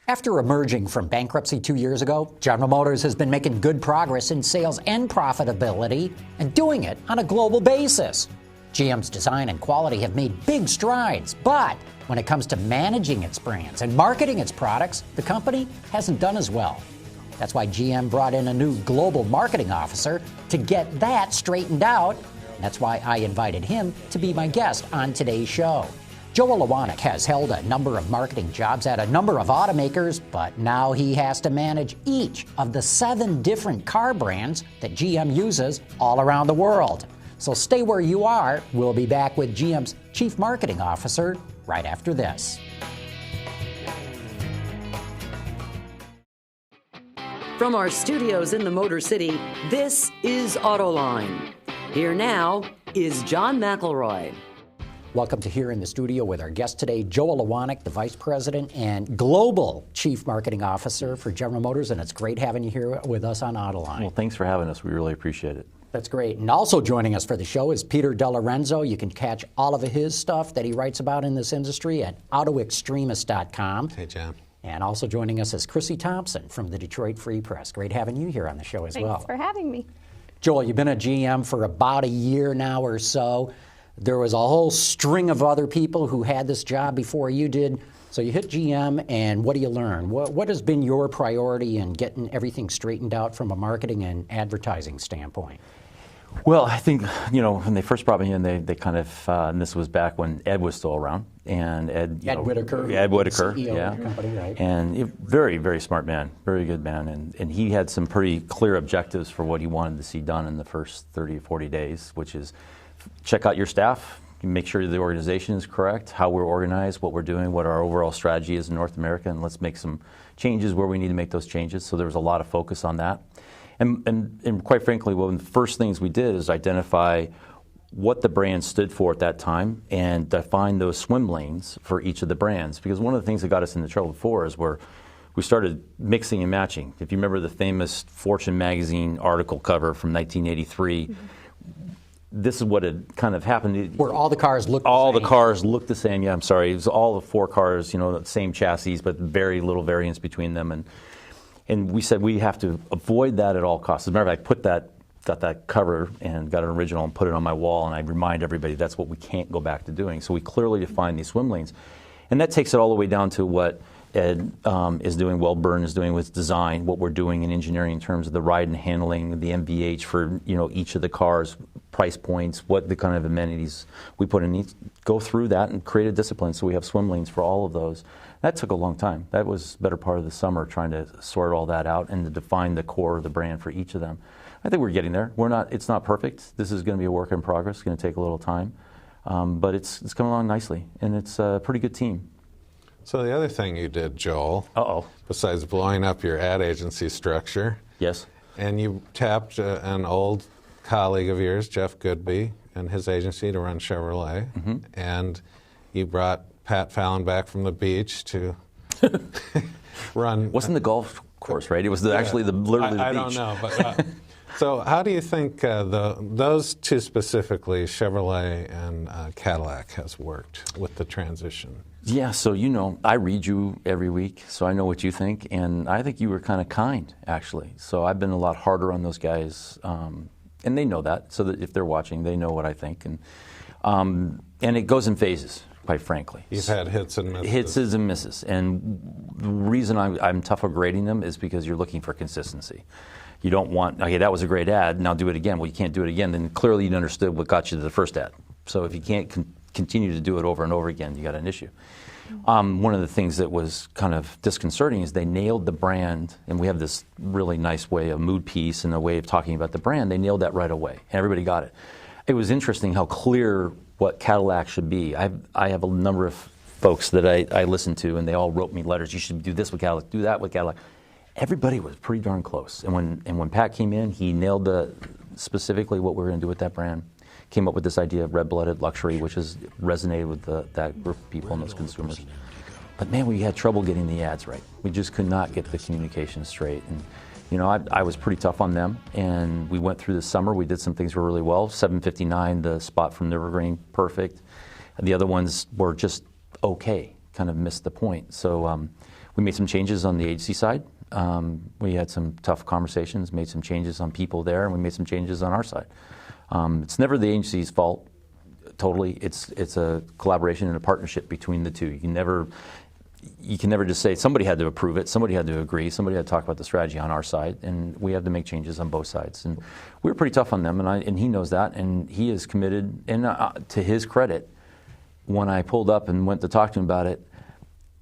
After emerging from bankruptcy 2 years ago, General Motors has been making good progress in sales and profitability, and doing it on a global basis. GM's design and quality have made big strides, but when it comes to managing its brands and marketing its products, the company hasn't done as well. That's why GM brought in a new global marketing officer to get that straightened out. And that's why I invited him to be my guest on today's show. Joel Ewanick has held a number of marketing jobs at a number of automakers, but now he has to manage each of the 7 different car brands that GM uses all around the world. So stay where you are. We'll be back with GM's Chief Marketing Officer right after this. From our studios in the Motor City, this is Autoline. Here now is John McElroy. Welcome to Here in the Studio with our guest today, Joel Ewanick, the Vice President and Global Chief Marketing Officer for General Motors, and it's great having you here with us on Autoline. Well, thanks for having us. We really appreciate it. That's great. And also joining us for the show is Peter Lorenzo. You can catch all of his stuff that he writes about in this industry at autoextremist.com. Hey, John. And also joining us is Chrissie Thompson from the Detroit Free Press. Great having you here on the show as well. Thanks for having me. Joel, you've been at GM for about a year now or so. There was a whole string of other people who had this job before you did. So you hit GM, and what do you learn? What has been your priority in getting everything straightened out from a marketing and advertising standpoint? Well, I think, when they first brought me in, they kind of, and this was back when Ed was still around, and Ed Whitaker, CEO yeah, of the company, right? And very, very smart man, very good man, and he had some pretty clear objectives for what he wanted to see done in the first 30 or 40 days, which is check out your staff, make sure the organization is correct, how we're organized, what we're doing, what our overall strategy is in North America, and let's make some changes where we need to make those changes. So there was a lot of focus on that. And quite frankly, one of the first things we did is identify what the brand stood for at that time and define those swim lanes for each of the brands. Because one of the things that got us into trouble before is where we started mixing and matching. If you remember the famous Fortune magazine article cover from 1983, this is what had kind of happened. Where all the cars looked the cars looked the same. Yeah, I'm sorry. It was all the 4 cars, the same chassis, but very little variance between them. And we said we have to avoid that at all costs. As a matter of fact, I got that cover and got an original and put it on my wall, and I remind everybody that's what we can't go back to doing. So we clearly define these swim lanes. And that takes it all the way down to what Ed is doing, Byrne is doing with design, what we're doing in engineering in terms of the ride and handling, the MVH for each of the cars, price points, what the kind of amenities we put in each. Go through that and create a discipline so we have swim lanes for all of those. That took a long time. That was the better part of the summer trying to sort all that out and to define the core of the brand for each of them. I think we're getting there. It's not perfect. This is going to be a work in progress. It's going to take a little time, but it's coming along nicely, and it's a pretty good team. So the other thing you did, Joel, besides blowing up your ad agency structure, yes, and you tapped an old colleague of yours, Jeff Goodby, and his agency to run Chevrolet, and you brought Pat Fallon back from the beach to run. Wasn't the golf course, right? It was literally the beach. I don't know, but so how do you think those two specifically, Chevrolet and Cadillac, has worked with the transition? Yeah, so I read you every week, so I know what you think, and I think you were kind of kind, actually. So I've been a lot harder on those guys, and they know that, so that if they're watching, they know what I think. And it goes in phases, quite frankly. You've had hits and misses. Hits and misses, and the reason I'm tough on grading them is because you're looking for consistency. You don't want, okay, that was a great ad, now do it again. Well, you can't do it again, then clearly you understood what got you to the first ad. So if you can't continue to do it over and over again, you got an issue. One of the things that was kind of disconcerting is they nailed the brand, and we have this really nice way, a mood piece and a way of talking about the brand. They nailed that right away, and everybody got it. It was interesting how clear what Cadillac should be. I have a number of folks that I listen to, and they all wrote me letters. You should do this with Cadillac, do that with Cadillac. Everybody was pretty darn close. And when Pat came in, he nailed specifically what we were going to do with that brand. Came up with this idea of red-blooded luxury, which has resonated with that group of people and those consumers. But man, we had trouble getting the ads right. We just could not get the communication straight. And I was pretty tough on them. And we went through the summer. We did some things really well. 759, the spot from Nürburgring, perfect. And the other ones were just okay. kind of missed the point. So we made some changes on the agency side. We had some tough conversations, made some changes on people there, and we made some changes on our side. It's never the agency's fault, totally. It's a collaboration and a partnership between the two. You can never just say somebody had to approve it, somebody had to agree, somebody had to talk about the strategy on our side, and we have to make changes on both sides. And we were pretty tough on them, and he knows that, and he is committed. And to his credit, when I pulled up and went to talk to him about it,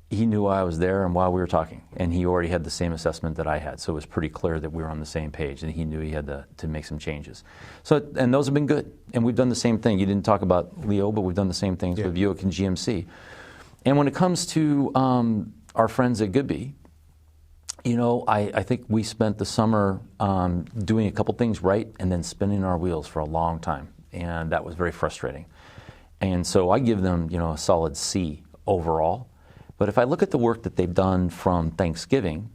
he knew I was there and while we were talking, and he already had the same assessment that I had, so it was pretty clear that we were on the same page, and he knew he had to make some changes. So, and those have been good, and we've done the same thing. You didn't talk about Leo, but we've done the same things with Buick and GMC. And when it comes to our friends at Goodby, you know, I think we spent the summer doing a couple things right and then spinning our wheels for a long time, and that was very frustrating. And so I give them, you know, a solid C overall. But if I look at the work that they've done from Thanksgiving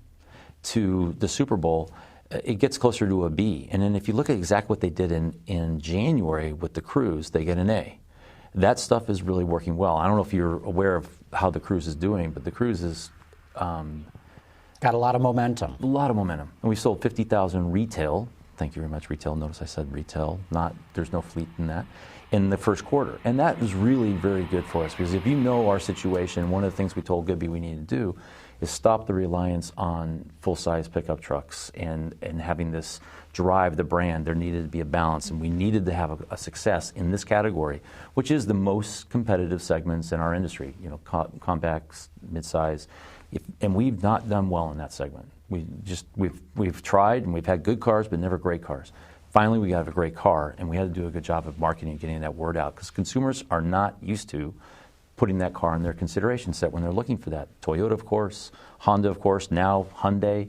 to the Super Bowl, it gets closer to a B. And then if you look at exactly what they did in January with the Cruze, they get an A. That stuff is really working well. I don't know if you're aware of how the Cruze is doing, but the Cruze is got a lot of momentum. A lot of momentum. And we sold 50,000 retail. Thank you very much, retail. Notice I said retail, there's no fleet in that, in the first quarter. And that was really very good for us, because if you know our situation, one of the things we told Goodby we need to do is stop the reliance on full-size pickup trucks and having this drive the brand. There needed to be a balance, and we needed to have a success in this category, which is the most competitive segments in our industry, you know, compacts, midsize, and we've not done well in that segment. We've tried, and we've had good cars, but never great cars. Finally, we got a great car, and we had to do a good job of marketing and getting that word out, because consumers are not used to putting that car in their consideration set when they're looking for that. Toyota, of course, Honda, of course, now Hyundai,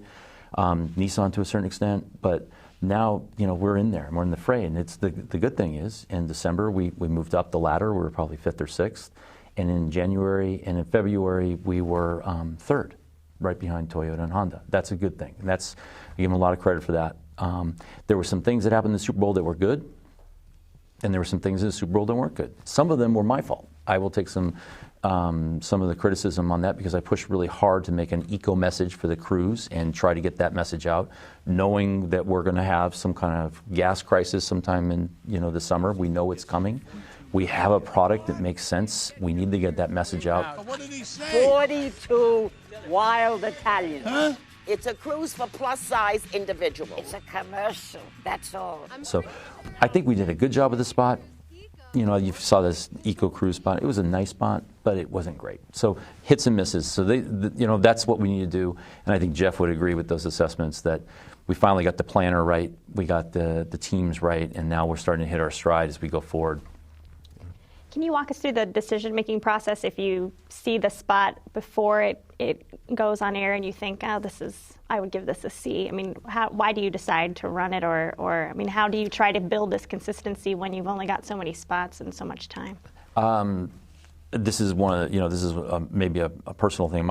Nissan to a certain extent, but now, you know, we're in there and we're in the fray. And it's the good thing is, in December we moved up the ladder. We were probably 5th or 6th, and in January and in February we were 3rd, right behind Toyota and Honda. That's a good thing, and I give them a lot of credit for that. There were some things that happened in the Super Bowl that were good, and there were some things in the Super Bowl that weren't good. Some of them were my fault. I will take some of the criticism on that, because I pushed really hard to make an eco message for the Cruze and try to get that message out, knowing that we're going to have some kind of gas crisis sometime in, you know, the summer. We know it's coming. We have a product that makes sense. We need to get that message out. What did he say? 42 wild Italians. Huh? It's a Cruze for plus-size individuals. It's a commercial, that's all. So I think we did a good job with the spot. You know, you saw this Eco Cruze spot. It was a nice spot, but it wasn't great. So hits and misses. So you know, that's what we need to do. And I think Jeff would agree with those assessments that we finally got the planner right, we got the teams right, and now we're starting to hit our stride as we go forward. Can you walk us through the decision-making process if you see the spot before it goes on air and you think, oh, I would give this a C? I mean, why do you decide to run it, or I mean, how do you try to build this consistency when you've only got so many spots and so much time? This is one of the, you know, this is maybe a personal thing.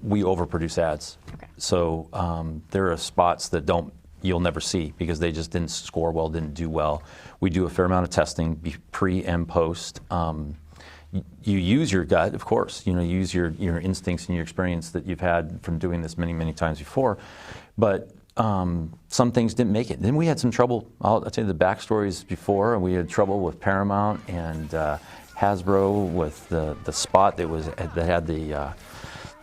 We overproduce ads, okay. So there are spots that you'll never see because they just didn't score well, didn't do well. We do a fair amount of testing, pre and post. You use your gut, of course. You know, you use your instincts and your experience that you've had from doing this many, many times before. But some things didn't make it. Then we had some trouble. I'll tell you the backstories before. And we had trouble with Paramount and Hasbro with the spot that had the.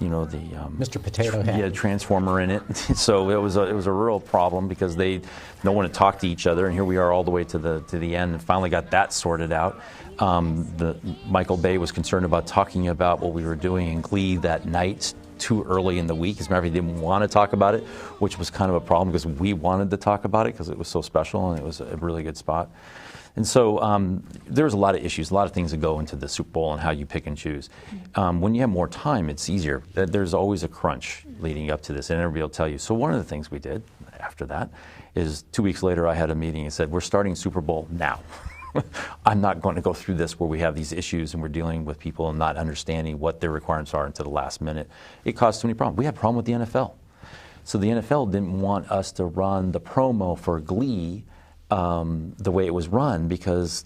You know, the Mr. Potato Head. Yeah, transformer in it. So it was a real problem because no one had talked to each other, and here we are all the way to the end, and finally got that sorted out. Michael Bay was concerned about talking about what we were doing in Glee that night too early in the week. As a matter of fact, he didn't want to talk about it, which was kind of a problem because we wanted to talk about it because it was so special and it was a really good spot. And so there's a lot of issues, a lot of things that go into the Super Bowl and how you pick and choose. When you have more time, it's easier. There's always a crunch leading up to this, and everybody will tell you. So one of the things we did after that is 2 weeks later I had a meeting and said, we're starting Super Bowl now. I'm not going to go through this where we have these issues and we're dealing with people and not understanding what their requirements are until the last minute. It caused too many problems. We had a problem with the NFL. So the NFL didn't want us to run the promo for Glee the way it was run because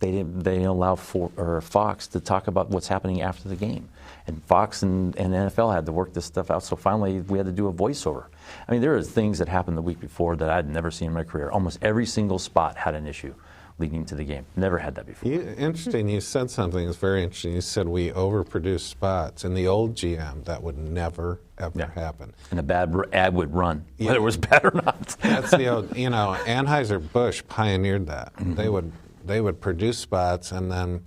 They didn't allow Fox to talk about what's happening after the game. And Fox and NFL had to work this stuff out, so finally we had to do a voiceover. I mean, there are things that happened the week before that I'd never seen in my career. Almost every single spot had an issue leading to the game. Never had that before. Interesting. You said something that's very interesting. You said we overproduced spots. In the old GM, that would never, ever happen. And a bad ad would run, whether it was bad or not. That's the old, Anheuser-Busch pioneered that. Mm-hmm. They would produce spots, and then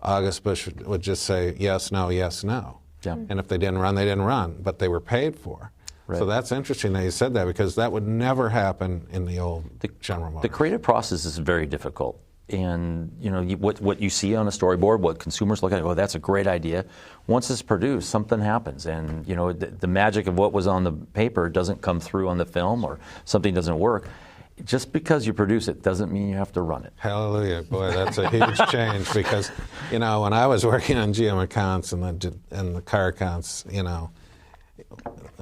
August Busch would just say, yes, no, yes, no. Yeah. And if they didn't run, they didn't run, but they were paid for. Right. So that's interesting that you said that, because that would never happen in the old General Motors. The creative process is very difficult. And what you see on a storyboard, what consumers look at, oh, that's a great idea. Once it's produced, something happens, and the magic of what was on the paper doesn't come through on the film, or something doesn't work. Just because you produce it doesn't mean you have to run it. Hallelujah. Boy, that's a huge change, because, when I was working on GM accounts and the car accounts,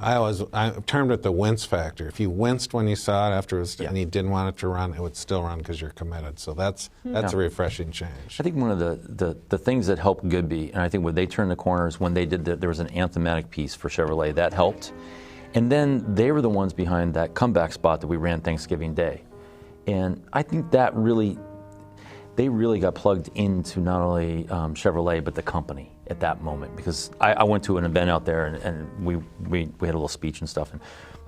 I termed it the wince factor. If you winced when you saw it afterwards and you didn't want it to run, it would still run because you're committed. So that's a refreshing change. I think one of the things that helped Goodby, and I think when they turned the corner, is when they did there was an anthematic piece for Chevrolet that helped. And then they were the ones behind that comeback spot that we ran Thanksgiving Day. And I think that they really got plugged into not only Chevrolet, but the company at that moment. Because I went to an event out there, and we had a little speech and stuff, and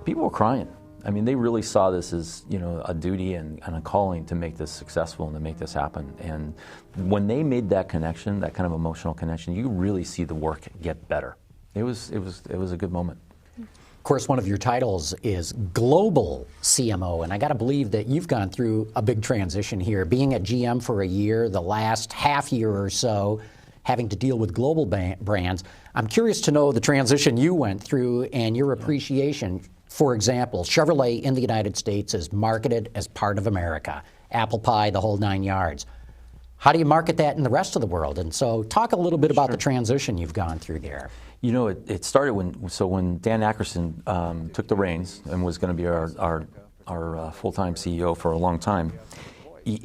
people were crying. I mean, they really saw this as, a duty and a calling to make this successful and to make this happen. And when they made that connection, that kind of emotional connection, you really see the work get better. It was a good moment. Of course, one of your titles is Global CMO, and I got to believe that you've gone through a big transition here. Being at GM for a year, the last half year or so, having to deal with global brands. I'm curious to know the transition you went through and your appreciation. For example, Chevrolet in the United States is marketed as part of America, apple pie, the whole 9 yards. How do you market that in the rest of the world? And so talk a little bit about the transition you've gone through there. It started when Dan Ackerson took the reins and was going to be our full-time CEO for a long time.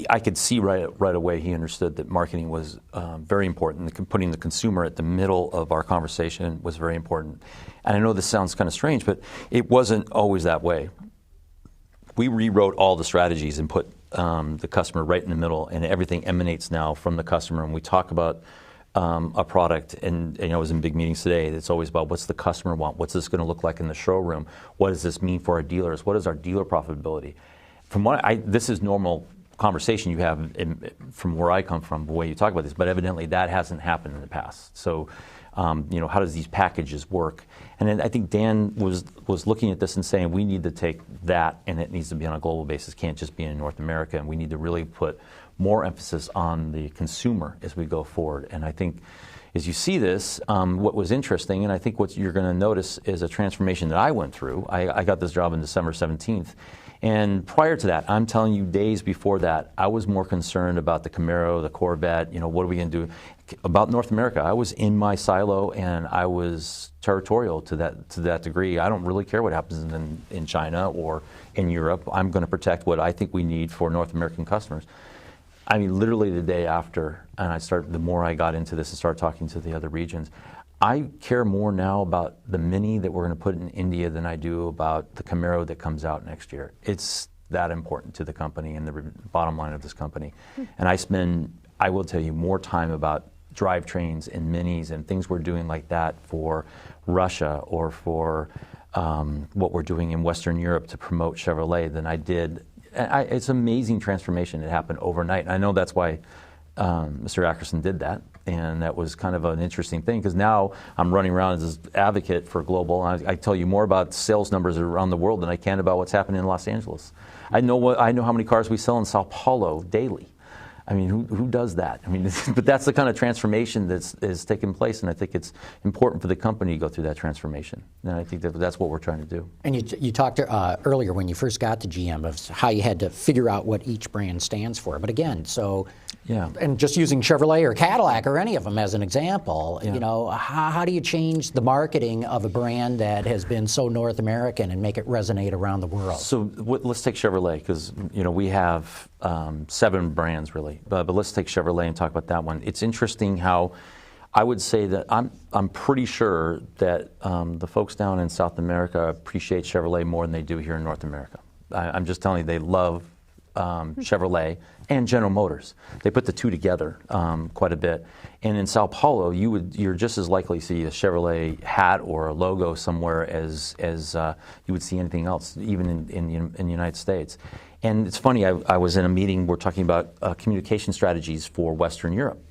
I could see right away he understood that marketing was very important. Putting the consumer at the middle of our conversation was very important. And I know this sounds kind of strange, but it wasn't always that way. We rewrote all the strategies and put the customer right in the middle, and everything emanates now from the customer. And we talk about a product, and I was in big meetings today. It's always about what's the customer want, what's this going to look like in the showroom, what does this mean for our dealers, what is our dealer profitability. This is normal conversation you have from where I come from, the way you talk about this, but evidently that hasn't happened in the past. So, how does these packages work? And then I think Dan was looking at this and saying, we need to take that, and it needs to be on a global basis. Can't just be in North America, and we need to really put more emphasis on the consumer as we go forward. And I think as you see this, what was interesting, and I think what you're going to notice is a transformation that I went through. I got this job on December 17th. And prior to that, I'm telling you, days before that, I was more concerned about the Camaro, the Corvette, what are we going to do? About North America, I was in my silo, and I was territorial to that degree. I don't really care what happens in China or in Europe. I'm going to protect what I think we need for North American customers. I mean, literally the day after, and the more I got into this and started talking to the other regions, I care more now about the Mini that we're going to put in India than I do about the Camaro that comes out next year. It's that important to the company and the bottom line of this company. And I will tell you, more time about drivetrains and Minis and things we're doing like that for Russia or for what we're doing in Western Europe to promote Chevrolet than I did. It's an amazing transformation that happened overnight. And I know that's why Mr. Ackerson did that. And that was kind of an interesting thing, because now I'm running around as an advocate for global. And I tell you more about sales numbers around the world than I can about what's happening in Los Angeles. I know how many cars we sell in Sao Paulo daily. I mean, who does that? I mean, but that's the kind of transformation that's taking place, and I think it's important for the company to go through that transformation. And I think that's what we're trying to do. And you talked earlier when you first got to GM of how you had to figure out what each brand stands for. But again, and just using Chevrolet or Cadillac or any of them as an example, how do you change the marketing of a brand that has been so North American and make it resonate around the world? So let's take Chevrolet, because we have 7 brands really. definitely. But let's take Chevrolet and talk about that one. It's interesting how I would say that I'm pretty sure that the folks down in South America appreciate Chevrolet more than they do here in North America. I'm just telling you, they love Chevrolet and General Motors. They put the two together quite a bit. And in Sao Paulo, you're just as likely to see a Chevrolet hat or a logo somewhere as you would see anything else, even in the United States. And it's funny, I was in a meeting, we're talking about communication strategies for Western Europe.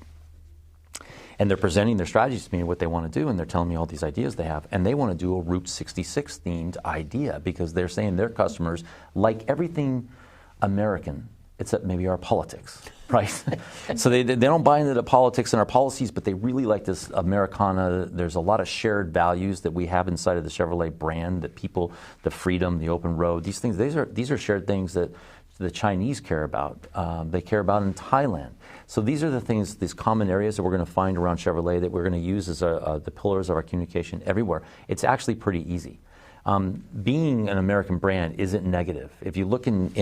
And they're presenting their strategies to me, what they want to do, and they're telling me all these ideas they have. And they want to do a Route 66 themed idea because they're saying their customers like everything American, except maybe our politics, right? So they don't buy into the politics and our policies, but they really like this Americana. There's a lot of shared values that we have inside of the Chevrolet brand, that people, the freedom, the open road, these things, these are shared things that the Chinese care about. They care about in Thailand. So these are the things, these common areas that we're going to find around Chevrolet that we're going to use as the pillars of our communication everywhere. It's actually pretty easy. Being an American brand isn't negative. If you look in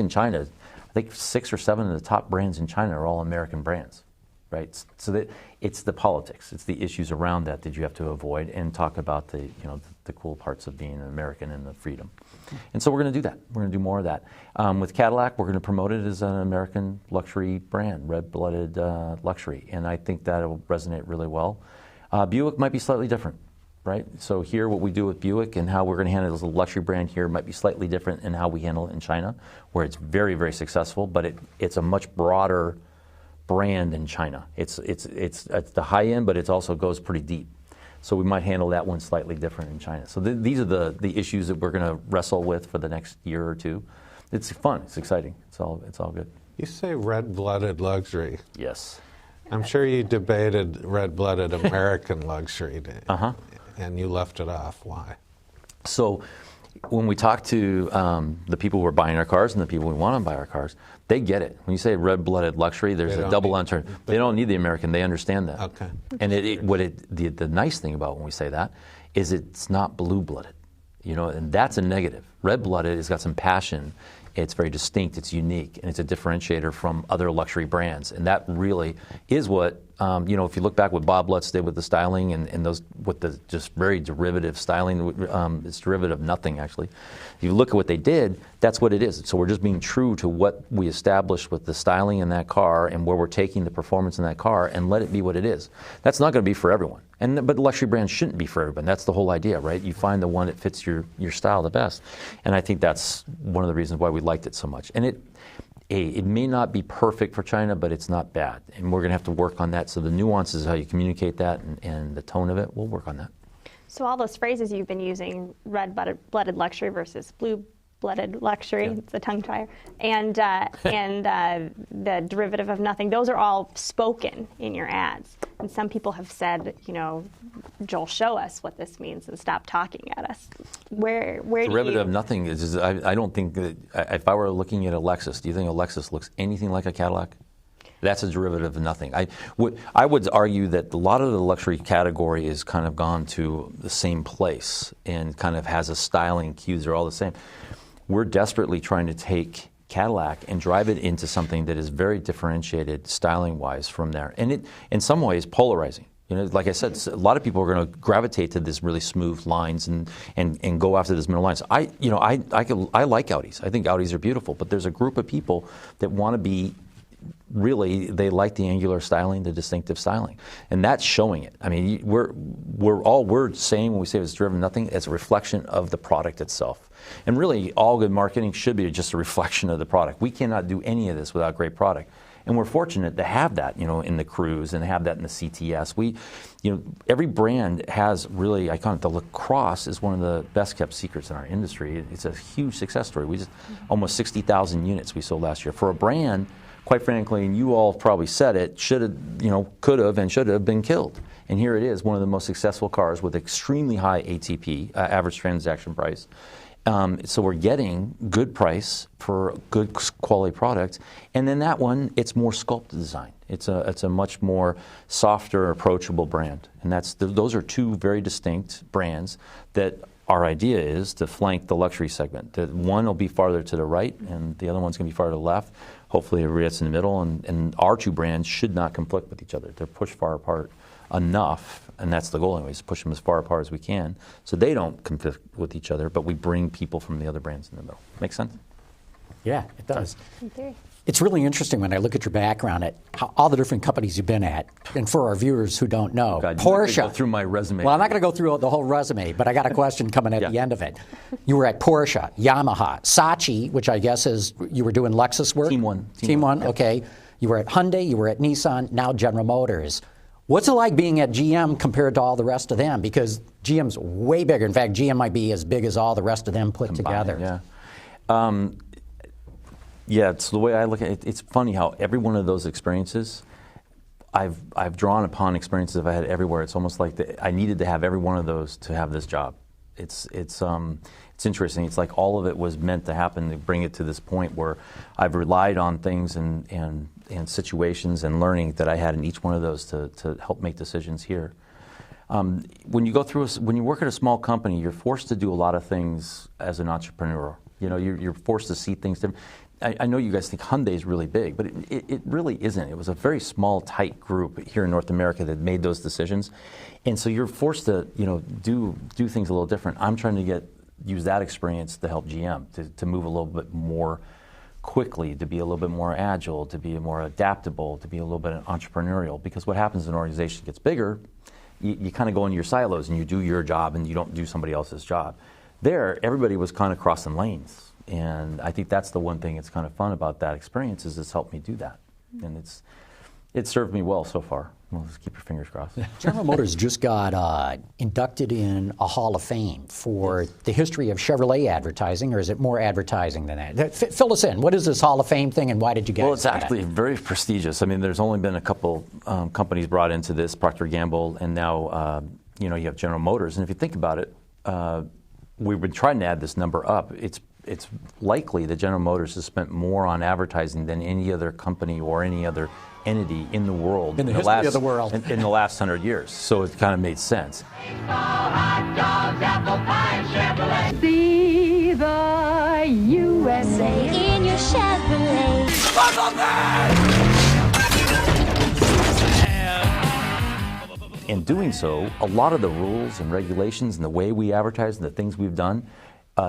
China, I think 6 or 7 of the top brands in China are all American brands, right? So that it's the politics, it's the issues around that you have to avoid, and talk about the cool parts of being an American and the freedom. And so we're going to do that. We're going to do more of that. With Cadillac, we're going to promote it as an American luxury brand, red-blooded luxury, and I think that will resonate really well. Buick might be slightly different. Right? So here, what we do with Buick and how we're going to handle it as a luxury brand here might be slightly different in how we handle it in China, where it's very, very successful, but it's a much broader brand in China. It's the high end, but it also goes pretty deep. So we might handle that one slightly different in China. So these are the issues that we're going to wrestle with for the next year or two. It's fun. It's exciting. It's all good. You say red-blooded luxury. Yes. I'm sure you debated red-blooded American luxury. Uh-huh. And you left it off. Why? So when we talk to the people who are buying our cars and the people who want to buy our cars, they get it. When you say red-blooded luxury, there's a double entendre. They don't need the American. They understand that. Okay. And the nice thing about when we say that is it's not blue-blooded, and that's a negative. Red-blooded has got some passion. It's very distinct, it's unique, and it's a differentiator from other luxury brands. And that really is what, if you look back what Bob Lutz did with the styling and those, with the just very derivative styling, it's derivative of nothing, actually. If you look at what they did, that's what it is. So we're just being true to what we established with the styling in that car and where we're taking the performance in that car and let it be what it is. That's not going to be for everyone. But the luxury brands shouldn't be for everyone. That's the whole idea, right? You find the one that fits your style the best. And I think that's one of the reasons why we liked it so much. And it may not be perfect for China, but it's not bad. And we're going to have to work on that. So the nuances, how you communicate that and the tone of it, we'll work on that. So all those phrases you've been using, red-blooded luxury versus blue-blooded luxury, it's a tongue tire, and the derivative of nothing, those are all spoken in your ads. And some people have said, Joel, show us what this means and stop talking at us. Where derivative of nothing is I don't think that, if I were looking at a Lexus, do you think a Lexus looks anything like a Cadillac? That's a derivative of nothing. I would argue that a lot of the luxury category is kind of gone to the same place and kind of has a styling cues. They're all the same. We're desperately trying to take Cadillac and drive it into something that is very differentiated styling-wise from there. And it, in some ways, polarizing. Like I said, a lot of people are going to gravitate to this really smooth lines and go after this middle lines. I like Audis. I think Audis are beautiful, but there's a group of people that want to be really, they like the angular styling, the distinctive styling, and that's showing it. I mean, we're saying when we say it's driven nothing, it's a reflection of the product itself. And really, all good marketing should be just a reflection of the product. We cannot do any of this without great product. And we're fortunate to have that, in the Cruze and have that in the CTS. Every brand has really iconic. The LaCrosse is one of the best kept secrets in our industry. It's a huge success story. We just almost 60,000 units we sold last year. For a brand, quite frankly, and you all probably said it, should have, could have and should have been killed. And here it is, one of the most successful cars with extremely high ATP, average transaction price. So we're getting good price for good quality product, and then that one, it's more sculpted design. It's a much more softer, approachable brand, and those are two very distinct brands that our idea is to flank the luxury segment. The one will be farther to the right, and the other one's going to be farther to the left. Hopefully everybody gets in the middle, and our two brands should not conflict with each other. They're pushed far apart enough, and that's the goal anyways, push them as far apart as we can so they don't conflict with each other, but we bring people from the other brands in the middle. Make sense? Yeah, it does. In theory. It's really interesting when I look at your background at all the different companies you've been at. And for our viewers who don't know, God, Porsche. Go through my resume. Well, I'm not going to go through the whole resume, but I got a question coming at the end of it. You were at Porsche, Yamaha, Saatchi, which I guess is you were doing Lexus work? Team One. Team One, yep. okay. You were at Hyundai, you were at Nissan, now General Motors. What's it like being at GM compared to all the rest of them? Because GM's way bigger. In fact, GM might be as big as all the rest of them put together. Yeah. Yeah, it's the way I look at it. It's funny how every one of those experiences, I've drawn upon experiences I've had everywhere. It's almost like I needed to have every one of those to have this job. It's interesting. It's like all of it was meant to happen to bring it to this point where I've relied on things and situations and learning that I had in each one of those to help make decisions here. When you work at a small company, you're forced to do a lot of things as an entrepreneur. You know, you're forced to see things different. I know you guys think Hyundai is really big, but it really isn't. It was a very small, tight group here in North America that made those decisions, and so you're forced to, do things a little different. I'm trying to use that experience to help GM to move a little bit more quickly, to be a little bit more agile, to be more adaptable, to be a little bit entrepreneurial. Because what happens when an organization gets bigger, you kind of go into your silos and you do your job and you don't do somebody else's job. There, everybody was kind of crossing lanes. And I think that's the one thing that's kind of fun about that experience is it's helped me do that. And it's served me well so far. Well, just keep your fingers crossed. General Motors just got inducted in a Hall of Fame for the history of Chevrolet advertising, or is it more advertising than that? Fill us in. What is this Hall of Fame thing, and why did you guys Well, it's actually very prestigious. I mean, there's only been a couple companies brought into this, Procter & Gamble, and now you have General Motors. And if you think about it, we've been trying to add this number up. It's likely that General Motors has spent more on advertising than any other company or any other entity in the world in the history of the world in the last 100 years. So it kind of made sense. See the USA in your Chevrolet. In doing so, a lot of the rules and regulations and the way we advertise and the things we've done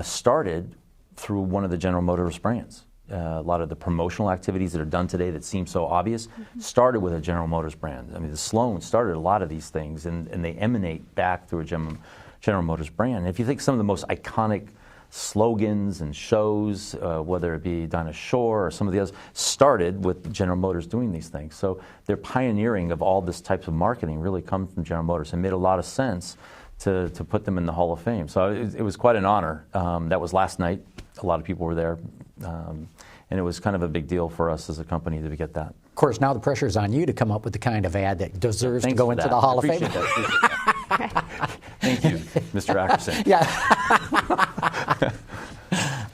started through one of the General Motors brands. A lot of the promotional activities that are done today that seem so obvious started with a General Motors brand. I mean, the Sloan started a lot of these things, and they emanate back through a General Motors brand. And if you think some of the most iconic slogans and shows, whether it be Dinah Shore or some of the others, started with General Motors doing these things. So their pioneering of all this types of marketing really comes from General Motors and made a lot of sense to put them in the Hall of Fame. So it was quite an honor. That was last night. A lot of people were there. And it was kind of a big deal for us as a company to get that. Of course, now the pressure is on you to come up with the kind of ad that deserves to go into the Hall of Fame. Thank you, Mr. Ackerson. Yeah.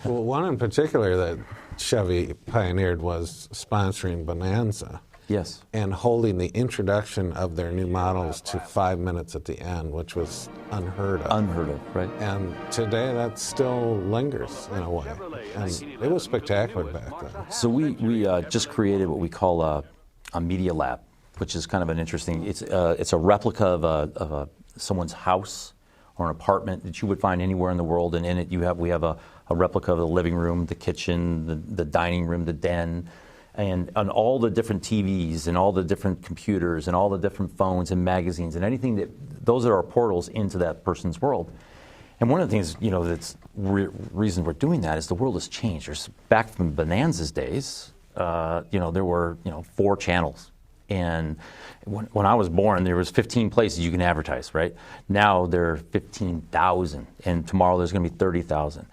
Well, one in particular that Chevy pioneered was sponsoring Bonanza. Yes. And holding the introduction of their new models to 5 minutes at the end, which was unheard of. Unheard of, right. And today that still lingers in a way. And it was spectacular back then. So we just created what we call a media lab, which is kind of an interesting, it's a replica of someone's house or an apartment that you would find anywhere in the world. And in it we have a replica of the living room, the kitchen, the dining room, the den, and on all the different TVs and all the different computers and all the different phones and magazines and anything those are our portals into that person's world. And one of the things, that's reason we're doing that is the world has changed. Back from Bonanza's days, there were, 4 channels. And when I was born, there was 15 places you can advertise, right? Now there are 15,000, and tomorrow there's going to be 30,000.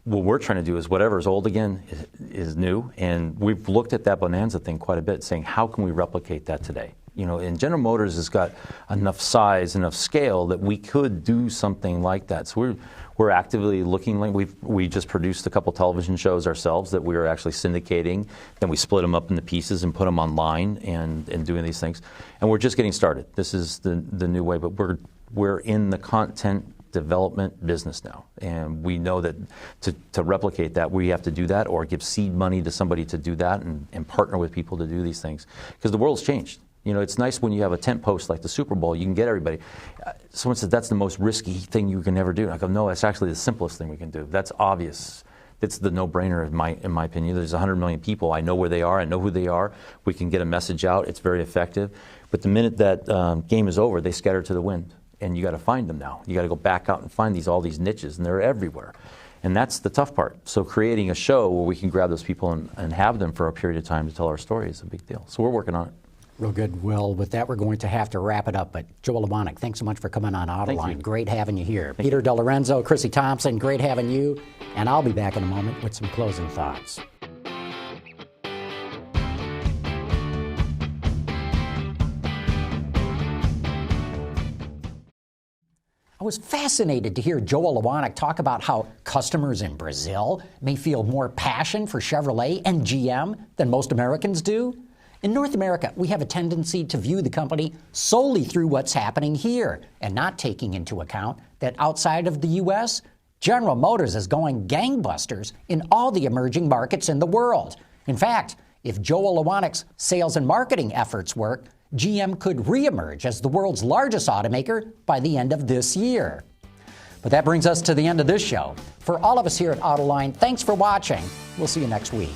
What we're trying to do is whatever is old again is new, and we've looked at that Bonanza thing quite a bit, saying how can we replicate that today? And General Motors has got enough size, enough scale that we could do something like that. So we're actively looking. We just produced a couple television shows ourselves that we are actually syndicating. Then we split them up into pieces and put them online and doing these things. And we're just getting started. This is the new way, but we're in the content development business now. And we know that to replicate that, we have to do that or give seed money to somebody to do that and partner with people to do these things. Because the world's changed. You know, it's nice when you have a tent post like the Super Bowl, you can get everybody. Someone said that's the most risky thing you can ever do. And I go, no, it's actually the simplest thing we can do. That's obvious. It's the no-brainer in my opinion. There's 100 million people. I know where they are. I know who they are. We can get a message out. It's very effective. But the minute that game is over, they scatter to the wind. And you got to find them now. You got to go back out and find all these niches, and they're everywhere. And that's the tough part. So creating a show where we can grab those people and have them for a period of time to tell our story is a big deal. So we're working on it. Real good. Well, with that, we're going to have to wrap it up. But Joel Ewanick, thanks so much for coming on Autoline. Great having you here. Peter De Lorenzo, Chrissie Thompson, great having you. And I'll be back in a moment with some closing thoughts. I was fascinated to hear Joel Ewanick talk about how customers in Brazil may feel more passion for Chevrolet and GM than most Americans do. In North America, we have a tendency to view the company solely through what's happening here and not taking into account that outside of the U.S., General Motors is going gangbusters in all the emerging markets in the world. In fact, if Joel Ewanick's sales and marketing efforts work, GM could reemerge as the world's largest automaker by the end of this year. But that brings us to the end of this show. For all of us here at Autoline, thanks for watching. We'll see you next week.